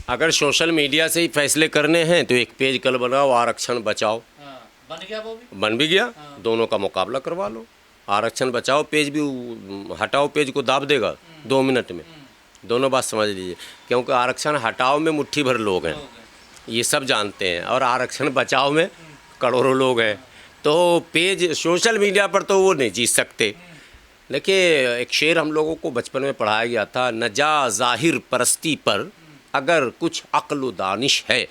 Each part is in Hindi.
अगर सोशल मीडिया से ही फैसले करने हैं तो एक पेज कल बनाओ, आरक्षण बचाओ। बन गया, वो भी बन भी गया। दोनों का मुकाबला करवा लो, आरक्षण बचाओ, पेज भी हटाओ, पेज को दाब देगा 2 मिनट में। दोनों बात समझ लीजिए, क्योंकि आरक्षण हटाओ में मुट्ठी भर लोग हैं, ये सब जानते हैं, और आरक्षण बचाओ में करोड़ों लोग हैं। तो पेज सोशल मीडिया पर तो वो नहीं जीत सकते। देखिए, एक शेर हम लोगों को बचपन में पढ़ाया गया था, न जा ज़ाहिर परस्ती पर अगर कुछ अक्ल व दानिश है।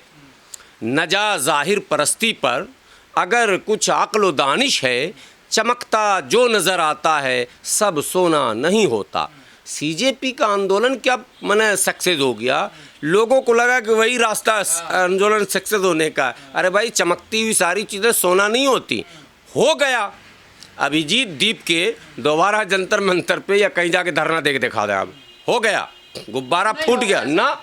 न जा ज़ाहिर परस्ती पर अगर कुछ अक्ल व दानिश है, चमकता जो नज़र आता है सब सोना नहीं होता। सीजेपी का आंदोलन क्या माने सक्सेस हो गया, लोगों को लगा कि वही रास्ता आंदोलन सक्सेस होने का। अरे भाई, चमकती हुई सारी चीज़ें सोना नहीं होती। हो गया। अभिजीत दीप के दोबारा जंतर मंतर पे या कहीं जाके धरना दे के दिखा दे, अब हो गया, गुब्बारा फूट गया ना,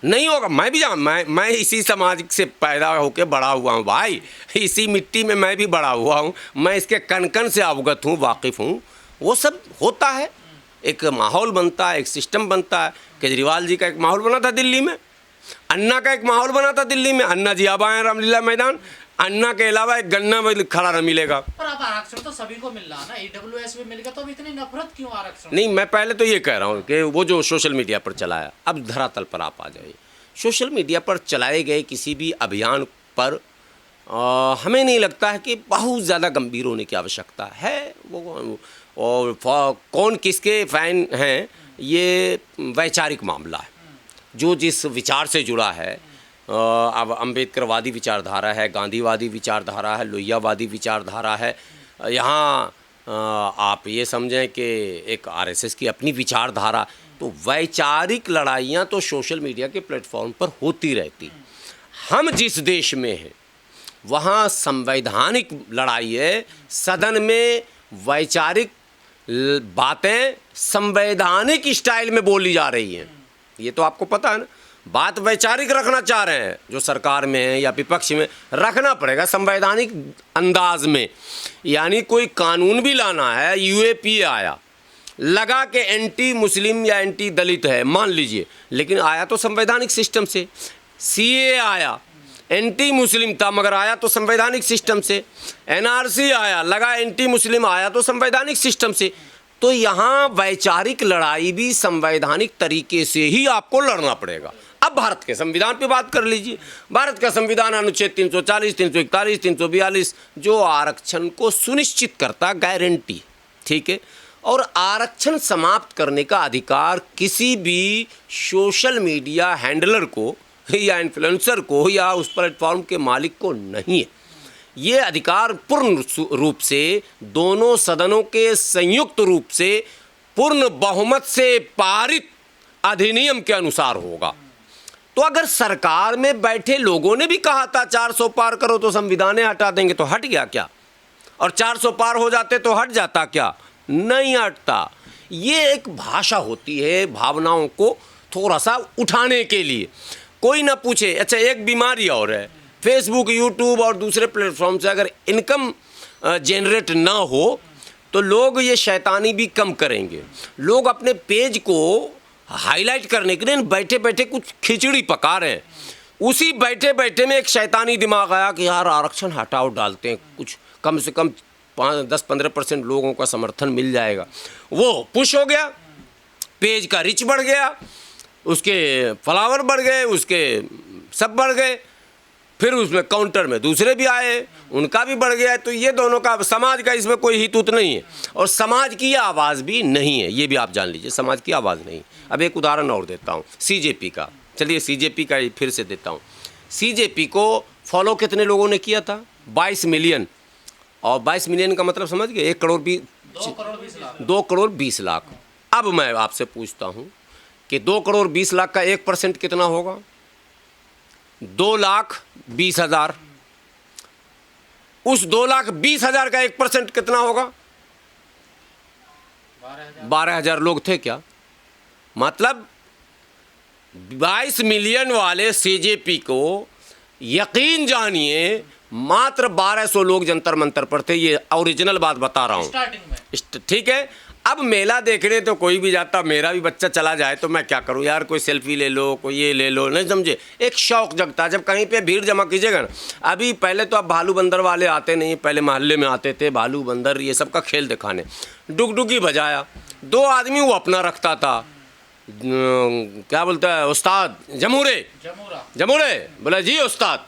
नहीं होगा। मैं भी मैं इसी समाज से पैदा होकर बड़ा हुआ हूँ भाई, इसी मिट्टी में मैं भी बड़ा हुआ हूँ, मैं इसके कण कण से अवगत हूँ, वाकिफ़ हूँ। वो सब होता है, एक माहौल बनता है, एक सिस्टम बनता है। केजरीवाल जी का एक माहौल बना था दिल्ली में, अन्ना का एक माहौल बना था दिल्ली में। अन्ना जी अब आए रामलीला मैदान, अन्ना के अलावा एक गन्ना में खड़ा न मिलेगा। पर अब आरक्षण तो सभी को मिल रहा है ना, ईडब्ल्यूएस में मिल गया, तो अब इतनी नफरत क्यों आरक्षण? नहीं, मैं पहले तो ये कह रहा हूँ कि वो जो सोशल मीडिया पर चलाया, अब धरातल पर आप आ जाइए। सोशल मीडिया पर चलाए गए किसी भी अभियान पर हमें नहीं लगता है कि बहुत ज़्यादा गंभीर होने की आवश्यकता है। वो और कौन किसके फ़ैन हैं, ये वैचारिक मामला है। जो जिस विचार से जुड़ा है, अब अम्बेडकरवादी विचारधारा है, गांधीवादी विचारधारा है, लोहियावादी विचारधारा है, यहाँ आप ये समझें कि एक आरएसएस की अपनी विचारधारा। तो वैचारिक लड़ाइयाँ तो सोशल मीडिया के प्लेटफॉर्म पर होती रहती। हम जिस देश में हैं वहाँ संवैधानिक लड़ाई है, सदन में वैचारिक बातें संवैधानिक स्टाइल में बोली जा रही हैं। ये तो आपको पता है ना, बात वैचारिक रखना चाह रहे हैं, जो सरकार में है या विपक्ष में, रखना पड़ेगा संवैधानिक अंदाज में। यानी कोई कानून भी लाना है, यूएपीए आया, लगा के एंटी मुस्लिम या एंटी दलित है, मान लीजिए, लेकिन आया तो संवैधानिक सिस्टम से। सीए आया, एंटी मुस्लिम था मगर आया तो संवैधानिक सिस्टम से। एनआरसी आया, लगा एंटी मुस्लिम, आया तो संवैधानिक सिस्टम से। तो यहाँ वैचारिक लड़ाई भी संवैधानिक तरीके से ही आपको लड़ना पड़ेगा। अब भारत के संविधान पे बात कर लीजिए। भारत का संविधान अनुच्छेद 340, 341, 342 जो आरक्षण को सुनिश्चित करता, गारंटी, ठीक है। और आरक्षण समाप्त करने का अधिकार किसी भी सोशल मीडिया हैंडलर को या इन्फ्लुएंसर को या उस प्लेटफॉर्म के मालिक को नहीं है। ये अधिकार पूर्ण रूप से दोनों सदनों के संयुक्त रूप से पूर्ण बहुमत से पारित अधिनियम के अनुसार होगा। तो अगर सरकार में बैठे लोगों ने भी कहा था 400 पार करो तो संविधान हटा देंगे, तो हट गया क्या? और 400 पार हो जाते तो हट जाता क्या? नहीं हटता। ये एक भाषा होती है भावनाओं को थोड़ा सा उठाने के लिए। कोई ना पूछे, अच्छा एक बीमारी और है, फेसबुक, यूट्यूब और दूसरे प्लेटफॉर्म से अगर इनकम जनरेट ना हो तो लोग ये शैतानी भी कम करेंगे। लोग अपने पेज को हाईलाइट करने के लिए बैठे बैठे कुछ खिचड़ी पका रहे हैं। उसी बैठे बैठे में एक शैतानी दिमाग आया कि यार आरक्षण हटाओ, डालते हैं, कुछ कम से कम 10-15% लोगों का समर्थन मिल जाएगा। वो पुश हो गया, पेज का रिच बढ़ गया, उसके फॉलोवर बढ़ गए, उसके सब बढ़ गए, फिर उसमें काउंटर में दूसरे भी आए, उनका भी बढ़ गया। तो ये दोनों का, समाज का इसमें कोई हित उत नहीं है और समाज की आवाज़ भी नहीं है, ये भी आप जान लीजिए, समाज की आवाज़ नहीं। अब एक उदाहरण और देता हूँ सीजेपी का। चलिए सीजेपी का फिर से देता हूँ। सीजेपी को फॉलो कितने लोगों ने किया था? 22 मिलियन। और 22 मिलियन का मतलब समझ गए, 2 करोड़ 20 लाख। अब मैं आपसे पूछता हूँ कि 2 करोड़ 20 लाख का 1% कितना होगा? 2,20,000। उस 2,20,000 का 1% कितना होगा? 12,000 लोग थे क्या? मतलब 22 मिलियन वाले सीजेपी को यकीन जानिए मात्र 1200 लोग जंतर मंतर पर थे। ये ओरिजिनल बात बता रहा हूँ, ठीक है। अब मेला देखने तो कोई भी जाता, मेरा भी बच्चा चला जाए तो मैं क्या करूं यार, कोई सेल्फी ले लो, कोई ये ले लो, नहीं समझे, एक शौक जगता। जब कहीं पे भीड़ जमा कीजिएगा ना, अभी पहले तो अब भालू बंदर वाले आते नहीं, पहले मोहल्ले में आते थे भालू बंदर ये सब का खेल दिखाने, डुगडुगी बजाया, 2 आदमी वो अपना रखता था, क्या बोलता है उस्ताद, जमूरे बोला जी उस्ताद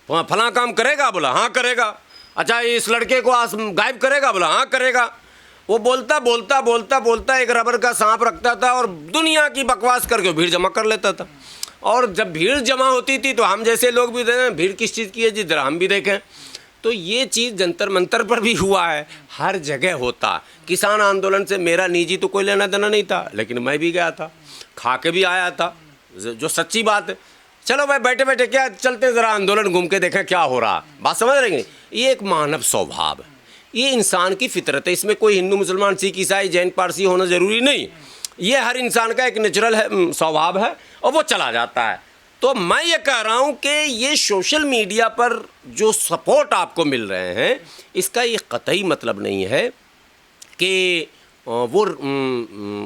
फलां काम करेगा, बोला हाँ करेगा। अच्छा इस लड़के को गायब करेगा, बोला हाँ करेगा। वो बोलता एक रबर का सांप रखता था और दुनिया की बकवास करके भीड़ जमा कर लेता था। और जब भीड़ जमा होती थी तो हम जैसे लोग भी देखें भीड़ किस चीज़ की है जी, जरा हम भी देखें। तो ये चीज़ जंतर मंतर पर भी हुआ है, हर जगह होता। किसान आंदोलन से मेरा निजी तो कोई लेना देना नहीं था, लेकिन मैं भी गया था, खा के भी आया था, जो सच्ची बात है। चलो भाई बैठे बैठे क्या चलते ज़रा आंदोलन घूम के देखें क्या हो रहा, बात समझ रहे हैं। ये एक मानव स्वभाव है, ये इंसान की फितरत है, इसमें कोई हिंदू मुसलमान सिख ईसाई जैन पारसी होना ज़रूरी नहीं, ये हर इंसान का एक नेचुरल है, स्वभाव है और वो चला जाता है। तो मैं ये कह रहा हूँ कि ये सोशल मीडिया पर जो सपोर्ट आपको मिल रहे हैं, इसका ये कतई मतलब नहीं है कि वो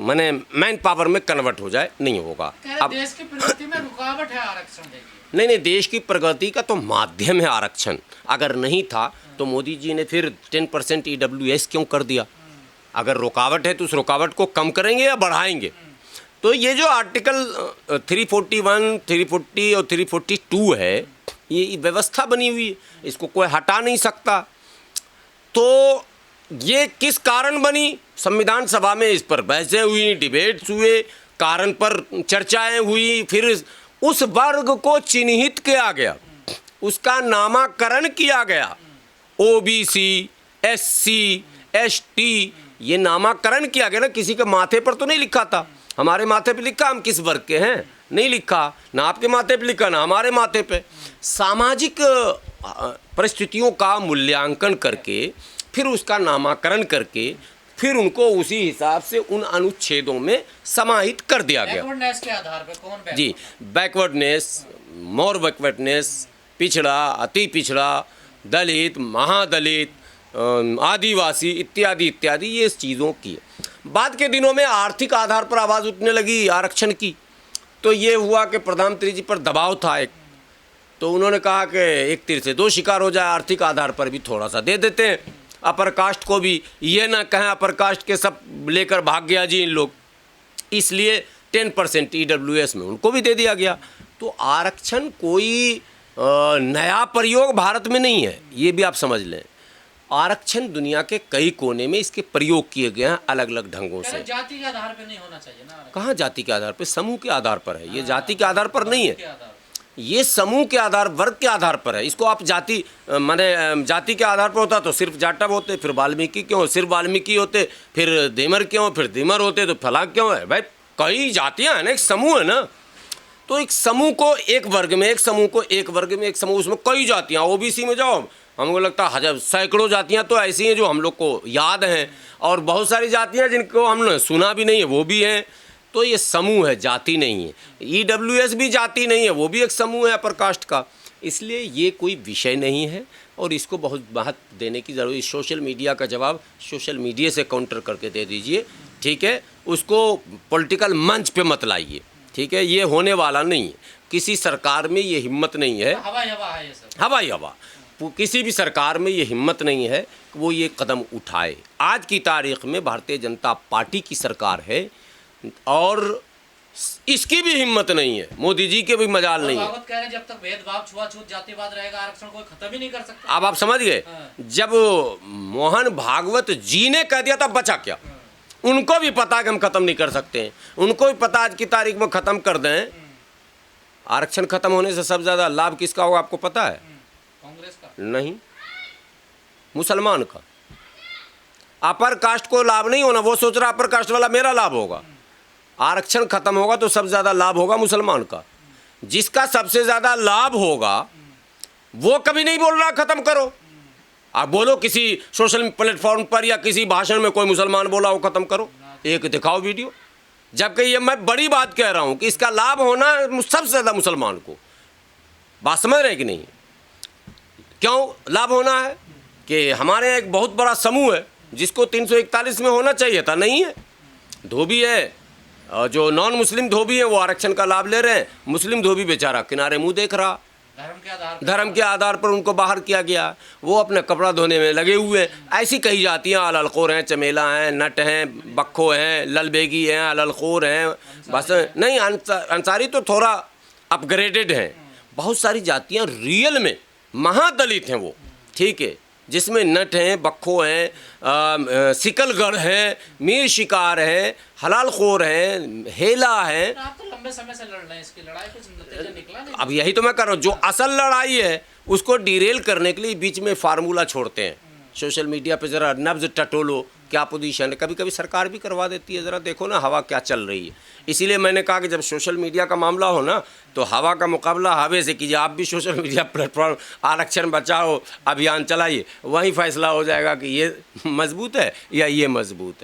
माने मैन पावर में कन्वर्ट हो जाए, नहीं होगा। अब देश की प्रगति में रुकावट है आरक्षण, देखिए नहीं, देश की प्रगति का तो माध्यम है आरक्षण। अगर नहीं था तो मोदी जी ने फिर 10% EWS क्यों कर दिया? अगर रुकावट है तो उस रुकावट को कम करेंगे या बढ़ाएंगे? तो ये जो आर्टिकल 341, 340 और 342 है, ये व्यवस्था बनी हुई है, इसको कोई हटा नहीं सकता। तो ये किस कारण बनी? संविधान सभा में इस पर बहसें हुई, डिबेट्स हुए, कारण पर चर्चाएं हुई, फिर उस वर्ग को चिन्हित किया गया, उसका नामाकरण किया गया, OBC, SC, ST, ये नामाकरण किया गया ना। किसी के माथे पर तो नहीं लिखा था, हमारे माथे पे लिखा हम किस वर्ग के हैं, नहीं लिखा ना, आपके माथे पे लिखा ना हमारे माथे पे। सामाजिक परिस्थितियों का मूल्यांकन करके फिर उसका नामाकरण करके फिर उनको उसी हिसाब से उन अनुच्छेदों में समाहित कर दिया गया। बैकवर्डनेस के आधार पे कौन बैकवर्ड? जी, बैकवर्डनेस, मोर बैकवर्डनेस, पिछड़ा, अति पिछड़ा, दलित, महादलित, आदिवासी इत्यादि इत्यादि, ये चीज़ों की। बाद के दिनों में आर्थिक आधार पर आवाज़ उठने लगी आरक्षण की, तो ये हुआ कि प्रधानमंत्री जी पर दबाव था एक, तो उन्होंने कहा कि एक तीर से 2 शिकार हो जाए, आर्थिक आधार पर भी थोड़ा सा दे देते हैं अपर कास्ट को भी, ये ना कहें अपर कास्ट के सब लेकर भाग गया जी इन लोग, इसलिए 10% EWS में उनको भी दे दिया गया। तो आरक्षण कोई नया प्रयोग भारत में नहीं है, ये भी आप समझ लें। आरक्षण दुनिया के कई कोने में इसके प्रयोग किए गए हैं अलग अलग ढंगों से। जाति के आधार पर नहीं होना चाहिए ना? कहाँ जाति के आधार पर? समूह के आधार पर है ये, जाति के आधार पर नहीं है ये, समूह के आधार, वर्ग के आधार पर है। इसको आप जाति माने जाति के आधार पर होता तो सिर्फ जाटव होते, फिर वाल्मीकि क्यों, सिर्फ वाल्मीकि होते, फिर देमर क्यों, फिर देमर होते, तो फला क्यों है? भाई कई जातियां हैं ना, एक समूह है ना। तो एक समूह को एक वर्ग में, एक समूह को एक वर्ग में, एक समूह, उसमें कई जातियाँ। OBC में जाओ, हमको लगता है हजार सैकड़ों जातियाँ तो ऐसी हैं जो हम लोग को याद हैं, और बहुत सारी जातियाँ जिनको हमने सुना भी नहीं है वो भी हैं। तो ये समूह है, जाति नहीं है। EWS भी जाति नहीं है, वो भी एक समूह है अपर कास्ट का। इसलिए ये कोई विषय नहीं है और इसको बहुत महत्व देने की ज़रूरत। सोशल मीडिया का जवाब सोशल मीडिया से काउंटर करके दे दीजिए, ठीक है? उसको पॉलिटिकल मंच पे मत लाइए, ठीक है? ये होने वाला नहीं है, किसी सरकार में ये हिम्मत नहीं है। हवाई हवा है ये सब, हवाई हवा। किसी भी सरकार में ये हिम्मत नहीं है कि वो ये कदम उठाए। आज की तारीख में भारतीय जनता पार्टी की सरकार है और इसकी भी हिम्मत नहीं है, मोदी जी के भी मजाल नहीं है। कह रहे हैं जब तक भेदभाव, छुआछूत, जातिवाद रहेगा, आरक्षण कोई खत्म ही नहीं कर सकता। अब आप समझ गए, जब मोहन भागवत जी ने कह दिया तब बचा क्या? उनको भी पता है कि हम खत्म नहीं कर सकते हैं, उनको भी पता आज की तारीख में खत्म कर दें। आरक्षण खत्म होने से सबसे ज्यादा लाभ किसका होगा आपको पता है? कांग्रेस का नहीं, मुसलमान का। अपर कास्ट को लाभ नहीं होना, वो सोच रहा अपर कास्ट वाला मेरा लाभ होगा। आरक्षण खत्म होगा तो सबसे ज़्यादा लाभ होगा मुसलमान का। जिसका सबसे ज़्यादा लाभ होगा वो कभी नहीं बोल रहा खत्म करो। आप बोलो किसी सोशल प्लेटफॉर्म पर या किसी भाषण में कोई मुसलमान बोला वो खत्म करो, एक दिखाओ वीडियो। जबकि ये मैं बड़ी बात कह रहा हूँ कि इसका लाभ होना सबसे ज़्यादा मुसलमान को। बात समझ रहे कि नहीं? क्यों लाभ होना है कि हमारे एक बहुत बड़ा समूह है जिसको 341 में होना चाहिए था, नहीं है। धोबी है और जो नॉन मुस्लिम धोबी हैं वो आरक्षण का लाभ ले रहे हैं, मुस्लिम धोबी बेचारा किनारे मुंह देख रहा। धर्म के आधार पर उनको बाहर किया गया, वो अपने कपड़ा धोने में लगे हुए हैं। ऐसी कही जाती हैं अललखोर हैं, चमेला हैं, नट हैं, बक्खो हैं, ललबेगी हैं, अललखोर हैं, बस नहीं। अंसारी तो थोड़ा अपग्रेडेड हैं। बहुत सारी जातियां रियल में महादलित हैं वो, ठीक है, जिसमें नट हैं, बक्खो हैं, सिकलगढ़ हैं, मीर शिकार हैं, हलालखोर हैं, हेला हैं। आप तो लंबे समय से लड़ रहे हैं, इसकी लड़ाई कुछ नतीजा निकला नहीं। अब यही तो मैं कर रहा हूँ, जो असल लड़ाई है उसको डिरेल करने के लिए बीच में फार्मूला छोड़ते हैं। सोशल मीडिया पे ज़रा नब्ज टटोलो, क्या पोजीशन है, कभी कभी सरकार भी करवा देती है, ज़रा देखो ना हवा क्या चल रही है। इसीलिए मैंने कहा कि जब सोशल मीडिया का मामला हो ना, तो हवा का मुकाबला हवे से कीजिए। आप भी सोशल मीडिया प्लेटफॉर्म आरक्षण बचाओ अभियान चलाइए, वहीं फैसला हो जाएगा कि ये मजबूत है या ये मजबूत है।